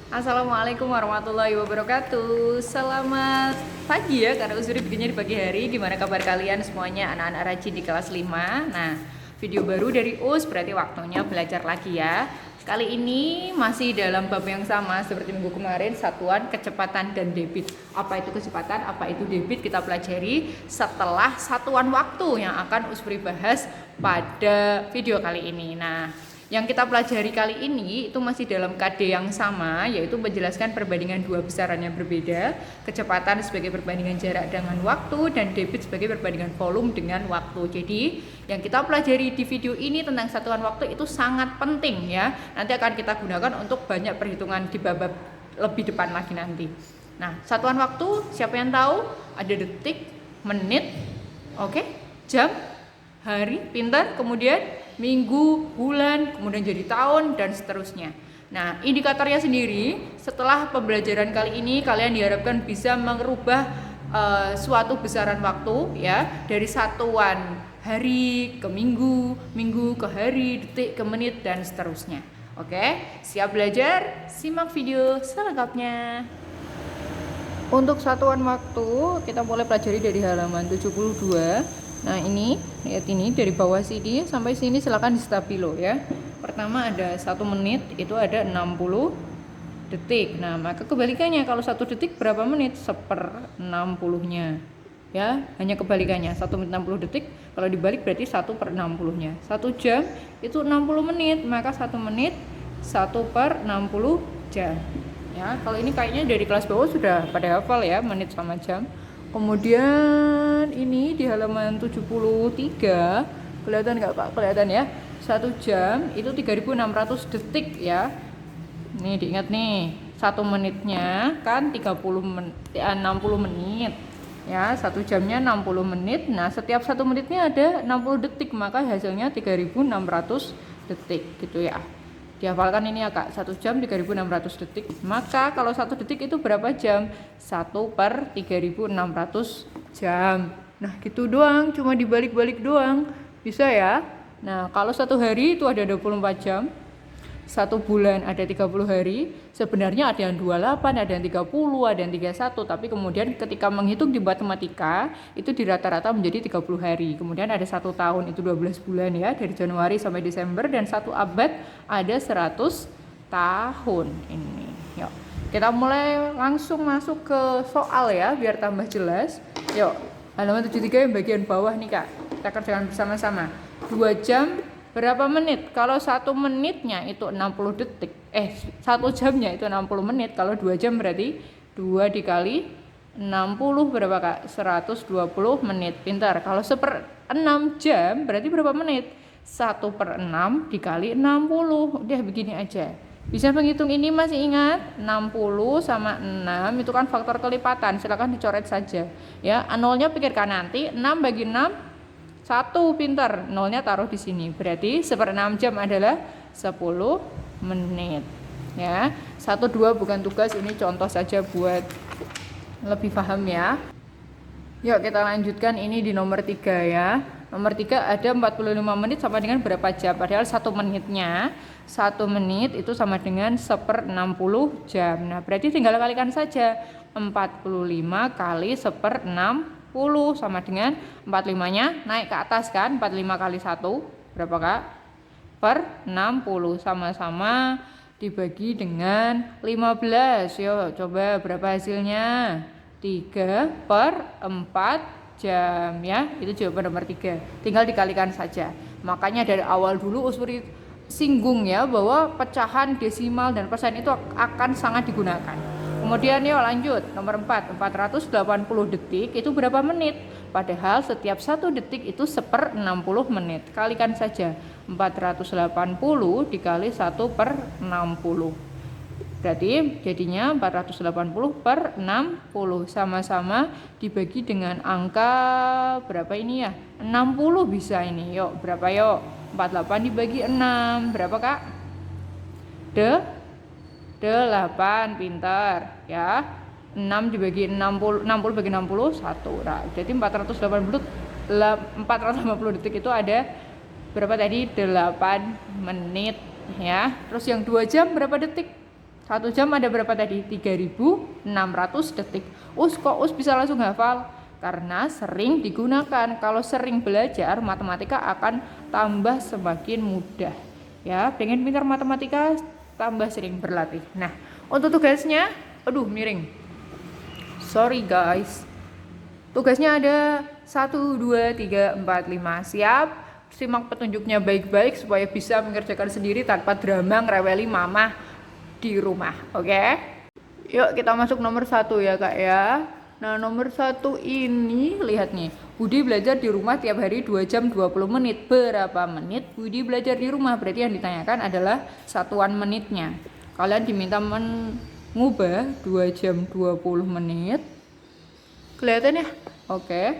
Assalamualaikum warahmatullahi wabarakatuh. Selamat pagi ya, karena Usuri bikinnya di pagi hari. Gimana kabar kalian semuanya, anak-anak rajin di kelas 5? Nah, video baru dari Us, berarti waktunya belajar lagi ya. Kali ini masih dalam bab yang sama seperti minggu kemarin, satuan kecepatan dan debit. Apa itu kecepatan, apa itu debit, kita pelajari setelah satuan waktu yang akan Usuri bahas pada video kali ini. Nah, yang kita pelajari kali ini itu masih dalam KD yang sama, yaitu menjelaskan perbandingan dua besaran yang berbeda, kecepatan sebagai perbandingan jarak dengan waktu, dan debit sebagai perbandingan volume dengan waktu. Jadi yang kita pelajari di video ini tentang satuan waktu itu sangat penting ya. Nanti akan kita gunakan untuk banyak perhitungan di bab lebih depan lagi nanti. Nah, satuan waktu siapa yang tahu? Ada detik, menit, oke, jam, hari, pintar, kemudian minggu, bulan, kemudian jadi tahun, dan seterusnya. Nah, indikatornya sendiri, setelah pembelajaran kali ini, kalian diharapkan bisa merubah suatu besaran waktu ya, dari satuan hari ke minggu, minggu ke hari, detik ke menit, dan seterusnya. Oke, siap belajar? Simak video selengkapnya. Untuk satuan waktu, kita mulai pelajari dari halaman 72. Nah, lihat ini dari bawah sini sampai sini silakan di stabilo ya. Pertama ada 1 menit, itu ada 60 detik. Nah, maka kebalikannya, kalau 1 detik berapa menit? 1/60-nya. Ya, hanya kebalikannya. 1 menit 60 detik, kalau dibalik berarti 1/60-nya. 1 jam itu 60 menit, maka 1 menit 1/60 jam. Ya, kalau ini kayaknya dari kelas bawah sudah pada hafal ya, menit sama jam. Kemudian ini di halaman 73, kelihatan nggak Pak? Kelihatan ya, 1 jam itu 3600 detik ya. Nih diingat nih, 1 menitnya kan 60 menit ya, 1 jamnya 60 menit. Nah, setiap 1 menitnya ada 60 detik, maka hasilnya 3600 detik gitu ya. Dihafalkan ini ya Kak, 1 jam 3600 detik. Maka kalau 1 detik itu berapa jam? 1/3600 jam. Nah gitu doang, cuma dibalik-balik doang. Bisa ya? Nah kalau 1 hari itu ada 24 jam, 1 bulan ada 30 hari. Sebenarnya ada yang 28, ada yang 30, ada yang 31. Tapi kemudian ketika menghitung di matematika, itu di rata-rata menjadi 30 hari. Kemudian ada 1 tahun, itu 12 bulan ya, dari Januari sampai Desember. Dan 1 abad ada 100 tahun ini. Yuk, kita mulai langsung masuk ke soal ya, biar tambah jelas. Yuk, halaman 73 yang bagian bawah nih Kak. Kita kerjakan bersama-sama. 2 jam berapa menit? Kalau 1 menitnya itu 60 detik. 1 jamnya itu 60 menit. Kalau 2 jam berarti 2 dikali 60 berapa Kak? 120 menit. Pintar. Kalau 1/6 jam berarti berapa menit? 1/6 dikali 60. Udah begini aja. Bisa menghitung ini, masih ingat? 60 sama 6 itu kan faktor kelipatan. Silakan dicoret saja. Ya, nolnya pikirkan nanti. 6 bagi 6 1, pintar, nolnya taruh di sini. Berarti 1/6 jam adalah 10 menit. Ya, 1, 2 bukan tugas, ini contoh saja buat lebih paham ya. Yuk kita lanjutkan ini di nomor 3 ya. Nomor 3 ada 45 menit sama dengan berapa jam? Padahal 1 menitnya, 1 menit itu sama dengan 1/60 jam. Nah, berarti tinggal kalikan saja. 45 kali 1/60 sama dengan 45-nya naik ke atas kan, 45 kali 1 berapa Kak? Per 60, sama-sama dibagi dengan 15. Yuk coba berapa hasilnya? 3/4 jam ya. Itu jawaban nomor 3. Tinggal dikalikan saja. Makanya dari awal dulu Usuri singgung ya, bahwa pecahan desimal dan persen itu akan sangat digunakan. Kemudian yuk lanjut, nomor 4, 480 detik itu berapa menit? Padahal setiap 1 detik itu 1/60 menit. Kalikan saja, 480 dikali 1/60. Berarti jadinya 480/60. Sama-sama dibagi dengan angka berapa ini ya? 60 bisa ini. Yuk, berapa yuk? 48 dibagi 6. Berapa Kak? 8, pintar ya. 6 dibagi 60, 60 bagi 60 1. Nah, jadi 480 detik itu ada berapa tadi? 8 menit ya. Terus yang 2 jam berapa detik? 1 jam ada berapa tadi? 3600 detik. Kok bisa langsung hafal? Karena sering digunakan. Kalau sering belajar, matematika akan tambah semakin mudah. Ya, pengen pintar matematika, tambah sering berlatih. Nah, untuk tugasnya, miring. Sorry guys. Tugasnya ada 1, 2, 3, 4, 5. Siap? Simak petunjuknya baik-baik supaya bisa mengerjakan sendiri tanpa drama ngereweli mama di rumah. Oke? Yuk kita masuk nomor 1 ya kak ya. Nah nomor 1 ini lihat nih, Budi belajar di rumah tiap hari 2 jam 20 menit. Berapa menit Budi belajar di rumah? Berarti yang ditanyakan adalah satuan menitnya. Kalian diminta mengubah 2 jam 20 menit. Kelihatan ya? Oke.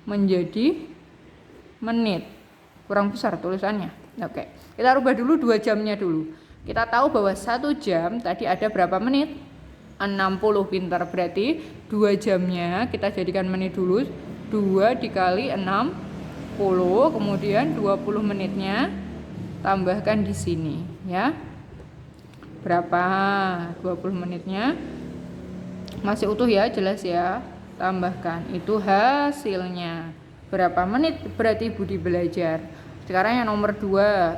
Menjadi menit. Kurang besar tulisannya. Oke. Kita rubah dulu 2 jamnya dulu. Kita tahu bahwa 1 jam tadi ada berapa menit? 60, pintar. Berarti 2 jamnya kita jadikan menit dulu. 2 dikali 60, kemudian 20 menitnya tambahkan di sini ya. Berapa? 20 menitnya masih utuh ya, jelas ya. Tambahkan, itu hasilnya. Berapa menit berarti Budi belajar? Sekarang yang nomor 2.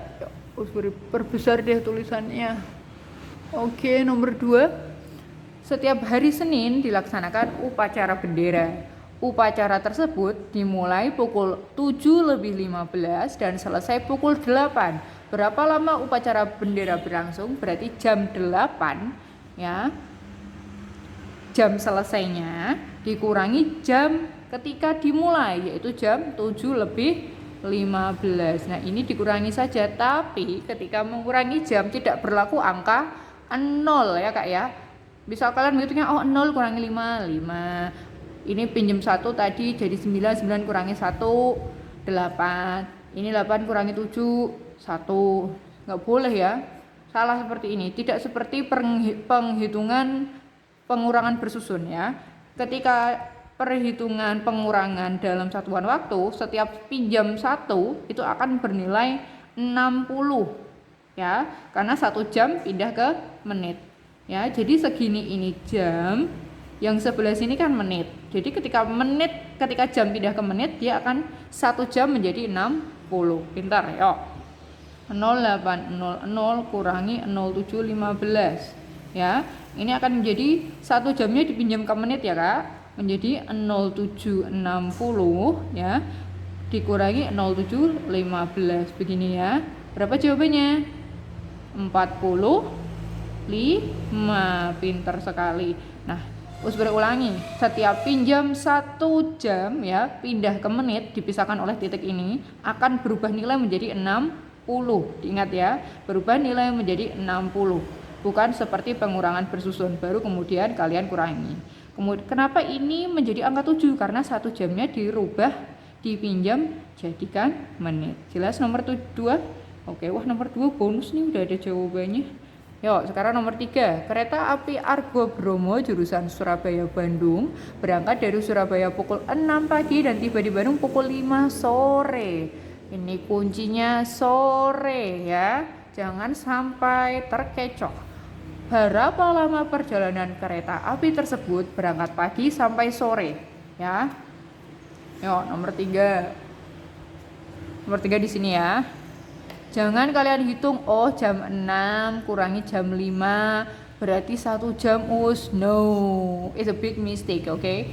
Perbesar deh tulisannya. Oke, nomor 2. Setiap hari Senin dilaksanakan upacara bendera. Upacara tersebut dimulai pukul 7:15 dan selesai pukul 8. Berapa lama upacara bendera berlangsung? Berarti jam 8 ya. Jam selesainya dikurangi jam ketika dimulai, yaitu jam 7:15. Nah ini dikurangi saja, tapi ketika mengurangi jam tidak berlaku angka 0 ya kak ya. Bisa kalian menghitungnya 0 kurangi 5. Ini pinjam 1 tadi jadi 9 kurangi 1 8. Ini 8 kurangi 7 1. Nggak boleh ya, salah seperti ini. Tidak seperti penghitungan pengurangan bersusun ya. Ketika perhitungan pengurangan dalam satuan waktu, setiap pinjam 1 itu akan bernilai 60 ya, karena 1 jam pindah ke menit ya. Jadi segini ini jam, yang sebelah sini kan menit. Jadi ketika jam pindah ke menit, dia akan 1 jam menjadi 60. Pintar yuk. 0800 kurangi 0715 ya. Ini akan menjadi 1 jamnya dipinjam ke menit ya kak, menjadi 0760 ya, dikurangi 0715 begini ya. Berapa jawabannya? 45. Pintar sekali. Nah, berulangi, setiap pinjam 1 jam ya, pindah ke menit dipisahkan oleh titik ini akan berubah nilai menjadi 60. Diingat ya, berubah nilai menjadi 60. Bukan seperti pengurangan bersusun, baru kemudian kalian kurangi. Kenapa ini menjadi angka 7? Karena 1 jamnya dirubah, dipinjam jadikan menit. Jelas nomor 2? Oke, wah nomor 2 bonus nih, udah ada jawabannya. Yuk, sekarang nomor 3. Kereta api Argo Bromo jurusan Surabaya Bandung berangkat dari Surabaya pukul 6 pagi dan tiba di Bandung pukul 5 sore. Ini kuncinya sore ya. Jangan sampai terkecoh. Berapa lama perjalanan kereta api tersebut berangkat pagi sampai sore ya? Yuk, nomor 3. Nomor 3 di sini ya. Jangan kalian hitung, jam 6 kurangi jam 5 berarti 1 jam us. No, it's a big mistake, okay?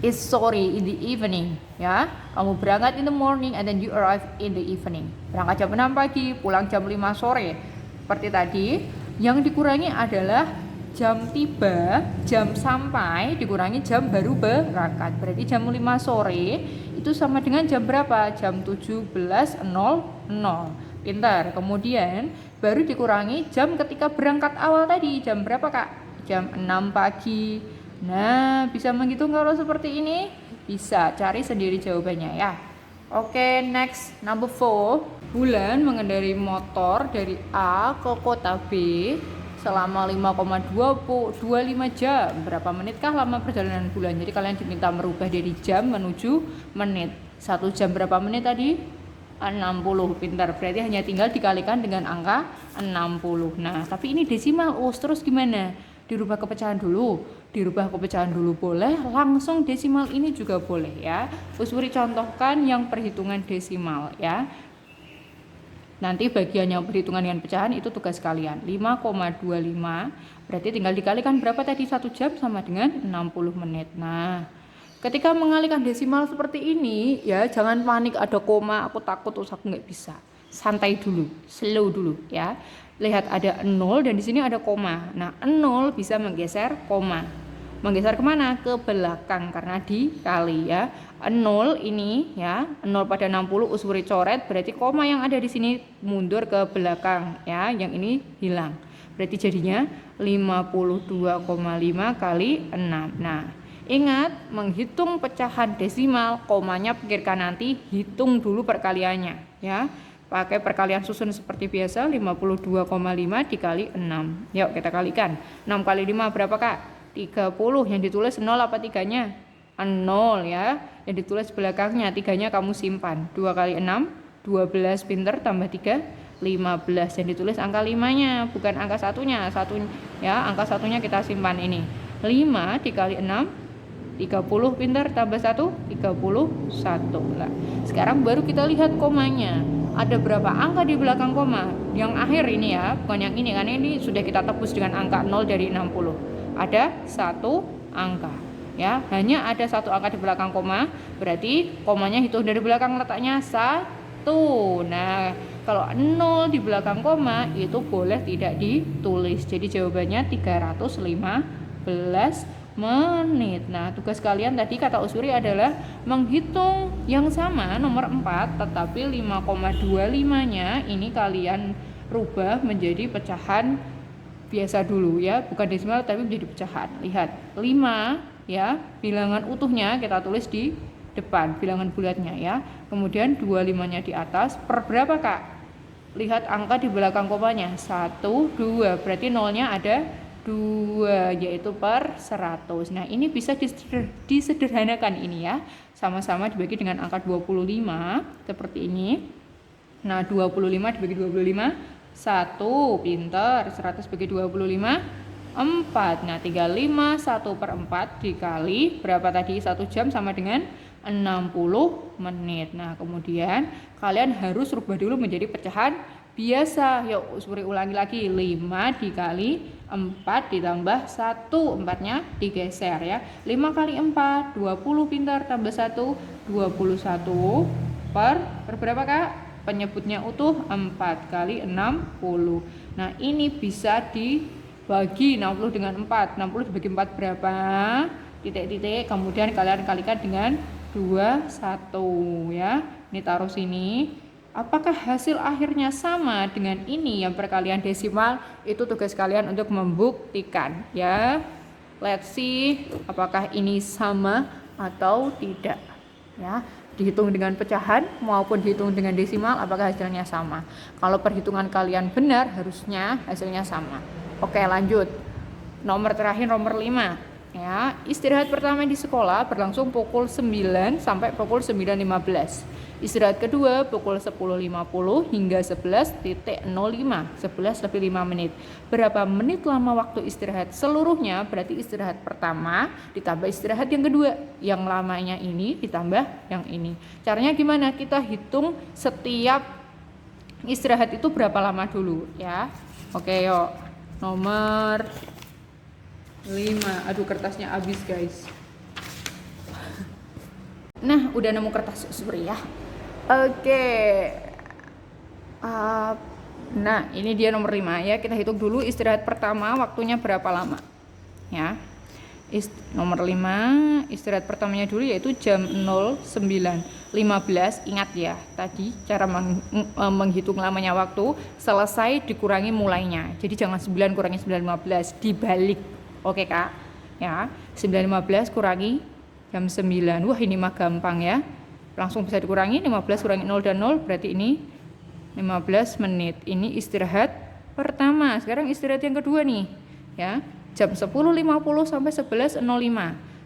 It's sorry in the evening, ya. Kamu berangkat in the morning and then you arrive in the evening. Berangkat jam 6 pagi, pulang jam 5 sore. Seperti tadi, yang dikurangi adalah jam tiba, jam sampai dikurangi jam baru berangkat. Berarti jam 5 sore itu sama dengan jam berapa? Jam 17.00. Pintar. Kemudian baru dikurangi jam ketika berangkat awal tadi. Jam berapa kak? Jam 6 pagi. Nah, bisa menghitung kalau seperti ini? Bisa, cari sendiri jawabannya ya. Oke, next, number 4. Bulan mengendarai motor dari A ke kota B selama 5,25 jam. Berapa menitkah lama perjalanan bulan? Jadi kalian diminta merubah dari jam menuju menit. 1 jam berapa menit tadi? 60. Pintar, berarti hanya tinggal dikalikan dengan angka 60. Nah, tapi ini desimal, terus gimana? Dirubah ke pecahan dulu. Dirubah ke pecahan dulu boleh, langsung desimal ini juga boleh ya. Usuri contohkan yang perhitungan desimal ya. Nanti bagian yang perhitungan dengan pecahan itu tugas kalian. 5,25 berarti tinggal dikalikan berapa tadi? 1 jam sama dengan 60 menit. Nah, ketika mengalihkan desimal seperti ini ya, jangan panik ada koma, aku takut terus aku nggak bisa. Santai dulu, slow dulu ya. Lihat ada 0 dan di sini ada koma. Nah, 0 bisa menggeser koma. Menggeser kemana? Ke belakang karena dikali ya. 0 ini ya, 0 pada 60 usuri coret, berarti koma yang ada di sini mundur ke belakang ya, yang ini hilang. Berarti jadinya 52,5 kali 6. Nah, ingat, menghitung pecahan desimal, komanya pikirkan nanti, hitung dulu perkaliannya ya. Pakai perkalian susun seperti biasa, 52,5 dikali 6. Yuk kita kalikan. 6 kali 5 berapa Kak? 30. Yang ditulis 0 apa 3-nya? 0 ya. Yang ditulis belakangnya, 3-nya kamu simpan. 2 kali 6, 12, pinter, tambah 3, 15. Yang ditulis angka 5-nya, bukan angka satunya. Ya, angka satunya kita simpan ini. 5 dikali 6, 30, pintar, tambah 1, 31. Nah, sekarang baru kita lihat komanya. Ada berapa angka di belakang koma? Yang akhir ini ya, bukan yang ini, karena ini sudah kita tebus dengan angka 0 dari 60. Ada 1 angka. Ya, hanya ada 1 angka di belakang koma, berarti komanya hitung dari belakang, letaknya 1. Nah, kalau 0 di belakang koma itu boleh tidak ditulis. Jadi jawabannya 315 menit. Nah, tugas kalian tadi kata Usuri adalah menghitung yang sama nomor 4, tetapi 5,25-nya ini kalian rubah menjadi pecahan biasa dulu ya, bukan desimal tapi menjadi pecahan. Lihat, 5 ya, bilangan utuhnya kita tulis di depan, bilangan bulatnya ya. Kemudian 25-nya di atas, per berapa Kak? Lihat angka di belakang komanya, 1, 2, berarti nolnya ada 2, yaitu per 100. Nah, ini bisa disederhanakan ini ya. Sama-sama dibagi dengan angka 25 seperti ini. Nah, 25 dibagi 25 1, pinter. 100 bagi 25 4. Nah, 35 1/4 dikali berapa tadi? 1 jam sama dengan 60 menit. Nah, kemudian kalian harus rubah dulu menjadi pecahan biasa. Yuk, Usuri ulangi lagi. 5 dikali 4 ditambah 1, 4-nya digeser ya. 5 kali 4, 20, pintar, tambah 1, 21 per berapa Kak? Penyebutnya utuh, 4 kali 60. Nah, ini bisa dibagi 60 dengan 4. 60 dibagi 4 berapa? Titik-titik, kemudian kalian kalikan dengan 21 ya. Ini taruh sini. Apakah hasil akhirnya sama dengan ini yang perkalian desimal? Itu tugas kalian untuk membuktikan ya. Let's see apakah ini sama atau tidak ya. Dihitung dengan pecahan maupun dihitung dengan desimal, apakah hasilnya sama? Kalau perhitungan kalian benar, harusnya hasilnya sama. Oke, lanjut. Nomor terakhir, nomor 5 ya. Istirahat pertama di sekolah berlangsung pukul 9 sampai pukul 9.15. Istirahat kedua pukul 10.50 hingga 11.05, 11 lebih 5 menit. Berapa menit lama waktu istirahat seluruhnya? Berarti istirahat pertama ditambah istirahat yang kedua. Yang lamanya ini ditambah yang ini. Caranya gimana? Kita hitung setiap istirahat itu berapa lama dulu ya. Oke, yuk. Nomor 5. Aduh, kertasnya habis guys. Nah, udah nemu kertas Usuri ya. Oke. Nah, ini dia nomor 5 ya. Kita hitung dulu istirahat pertama waktunya berapa lama. Ya. Nomor 5, istirahat pertamanya dulu yaitu jam 09.15. Ingat ya, tadi cara menghitung lamanya waktu selesai dikurangi mulainya. Jadi jangan 9 kurangi 9.15, dibalik. Oke, Kak. Ya, 9.15 kurangi jam 9. Wah, ini mah gampang ya. Langsung bisa dikurangi, 15 kurangi 0 dan 0 berarti ini 15 menit. Ini istirahat pertama. Sekarang istirahat yang kedua nih ya, jam 10.50 sampai 11.05.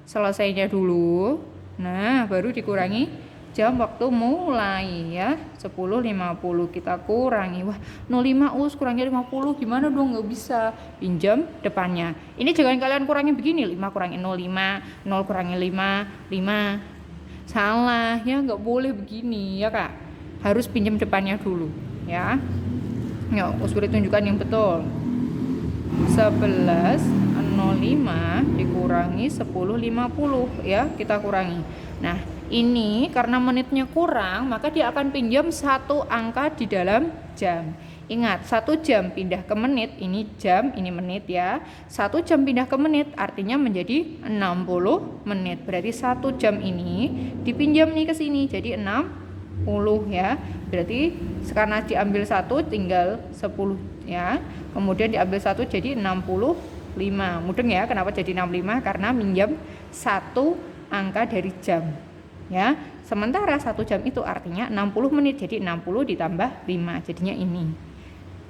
Selesainya dulu. Nah, baru dikurangi jam waktu mulai ya. 10.50 kita kurangi. Wah, 05 us kurangi 50 gimana dong? Nggak bisa. Pinjam depannya. Ini jangan kalian kurangi begini, 5 kurangi 05, 0 kurangi 5, 5. Salah ya, nggak boleh begini ya Kak. Harus pinjam depannya dulu ya. Yuk, Usuri tunjukkan yang betul. 11.05 dikurangi 10.50 ya, kita kurangi. Nah, ini karena menitnya kurang, maka dia akan pinjam satu angka di dalam jam. Ingat, 1 jam pindah ke menit, ini jam, ini menit ya. 1 jam pindah ke menit artinya menjadi 60 menit. Berarti 1 jam ini dipinjam nih ke sini, jadi 60 ya. Berarti karena diambil 1 tinggal 10 ya. Kemudian diambil 1 jadi 65. Mudeng ya, kenapa jadi 65? Karena minjam 1 angka dari jam. Ya, sementara 1 jam itu artinya 60 menit, jadi 60 ditambah 5 jadinya ini.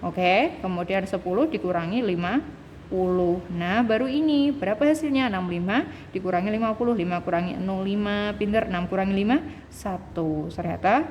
Oke, kemudian 10 dikurangi 50. Nah, baru ini berapa hasilnya? 65 dikurangi 50, 5 kurangi 05, pinter, 6 kurangi 5 1. Ternyata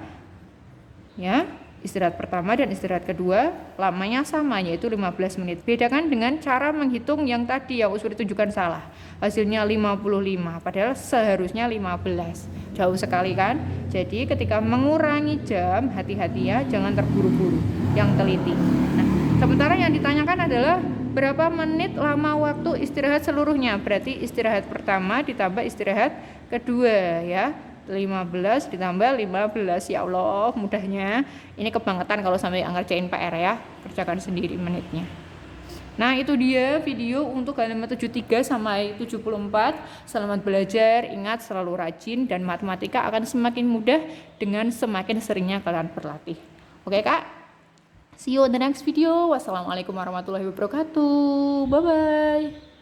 ya, istirahat pertama dan istirahat kedua lamanya sama, yaitu 15 menit. Bedakan dengan cara menghitung yang tadi yang Usuri tunjukkan salah. Hasilnya 55, padahal seharusnya 15. Jauh sekali kan? Jadi ketika mengurangi jam, hati-hati ya, jangan terburu-buru, yang teliti. Nah, sementara yang ditanyakan adalah berapa menit lama waktu istirahat seluruhnya. Berarti istirahat pertama ditambah istirahat kedua ya. 15 ditambah 15, ya Allah mudahnya. Ini kebangetan kalau sampai ngerjain PR ya, kerjakan sendiri menitnya. Nah, itu dia video untuk halaman 73 sampai 74. Selamat belajar, ingat selalu rajin, dan matematika akan semakin mudah dengan semakin seringnya kalian berlatih. Oke Kak, see you on the next video. Wassalamualaikum warahmatullahi wabarakatuh. Bye bye.